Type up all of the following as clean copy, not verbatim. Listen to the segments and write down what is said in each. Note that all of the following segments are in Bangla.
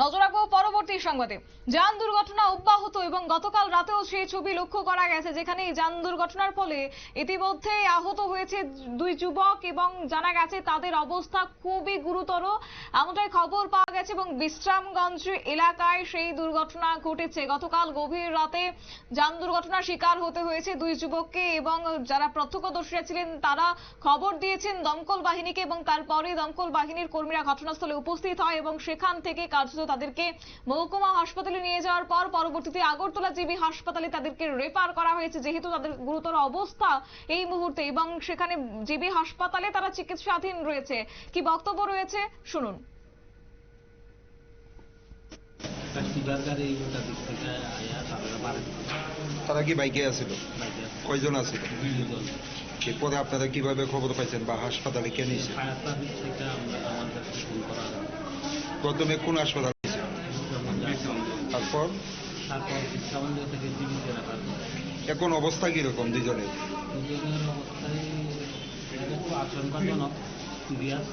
নজর রাখবো পরবর্তী সংবাদে। যান দুর্ঘটনা অব্যাহত এবং গতকাল রাতেও সেই ছবি লক্ষ্য করা গেছে, যেখানে যান দুর্ঘটনার ফলে ইতিমধ্যে আহত হয়েছে দুই যুবক এবং জানা গেছে তাদের অবস্থা খুবই গুরুতর। এমনটাই খবর পাওয়া গেছে এবং বিশ্রামগঞ্জ এলাকায় সেই দুর্ঘটনা ঘটেছে। গতকাল গভীর রাতে যান দুর্ঘটনার শিকার হতে হয়েছে দুই যুবককে এবং যারা প্রত্যক্ষদর্শীরা ছিলেন তারা খবর দিয়েছেন দমকল বাহিনীকে এবং তারপরে দমকল বাহিনীর কর্মীরা ঘটনাস্থলে উপস্থিত হয় এবং সেখান থেকে কার্যত তাদেরকে মহকুমা হাসপাতালে নিয়ে যাওয়ার পর পরবর্তীতে আগরতলা জিবি হাসপাতালে তাদেরকে রেফার করা হয়েছে, যেহেতু তাদের গুরুতর অবস্থা এই মুহূর্তে এবং সেখানে জিবি হাসপাতালে তারা চিকিৎসাধীন রয়েছে। কি বক্তব্য রয়েছে শুনুন। তারা কি বাইকে আছিল? কয়জন আছিল? পরে আপনারা কিভাবে খবর পাইছেন বা হাসপাতালে কে নিয়েছে? প্রথমে কোন হাসপাতাল? তারপর এখন অবস্থা কিরকম দুজনের? আশঙ্কাজনক, সিরিয়াস।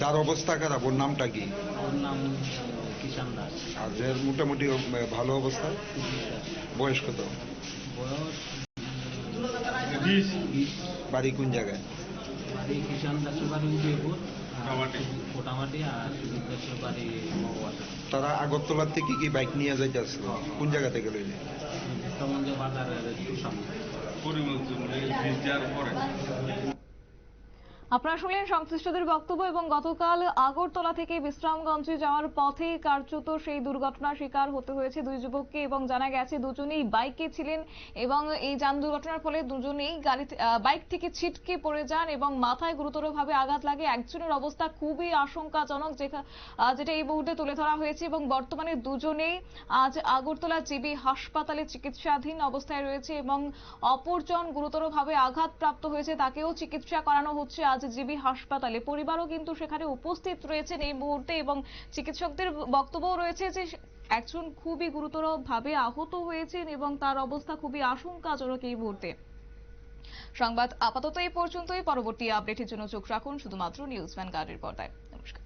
যার অবস্থা খারাপ ওর নামটা কি? ওর নাম কিষান দাস। আর যে মোটামুটি ভালো অবস্থা? বয়স কত? বয়স বাড়ি কোন জায়গায়? বাড়ি কিষান দাসের বাড়ি উদয়পুর, মোটামুটি, আর সুদীপ দাসের বাড়ি মগবাজার। তারা আগরতলার থেকে কি বাইক নিয়ে যাইতে আসলো? কোন জায়গা থেকে লইলে? বাজারের একটু সামনে। আপনারা শুনলেন সংশ্লিষ্টদের বক্তব্য এবং গতকাল আগরতলা থেকে বিশ্রামগঞ্জে যাওয়ার পথে কার্যত সেই দুর্ঘটনার শিকার হতে হয়েছে দুই যুবককে এবং জানা গেছে দুজনেই বাইকে ছিলেন এবং এই যান দুর্ঘটনার ফলে দুজনেই বাইক থেকে ছিটকে পড়ে যান এবং মাথায় গুরুতরভাবে আঘাত লাগে। একজনের অবস্থা খুবই আশঙ্কাজনক, যেটা এই মুহূর্তে তুলে ধরা হয়েছে এবং বর্তমানে দুজনেই আজ আগরতলা জিবি হাসপাতালে চিকিৎসাধীন অবস্থায় রয়েছে এবং অপরজন গুরুতরভাবে আঘাতপ্রাপ্ত হয়েছে, তাকেও চিকিৎসা করানো হচ্ছে আজ জিবি হাসপাতালে। পরিবারও কিন্তু সেখানে উপস্থিত রয়েছেন এই মুহূর্তে এবং চিকিৎসকদের বক্তব্য রয়েছে যে একজন খুবই গুরুতর ভাবে আহত হয়েছেন এবং তার অবস্থা খুবই আশঙ্কাজনক এই মুহূর্তে। সংবাদ আপাতত এই পর্যন্তই। পরবর্তী আপডেটের জন্য চোখ রাখুন শুধুমাত্র নিউজ ভ্যানগার্ডের পর্দায়। নমস্কার।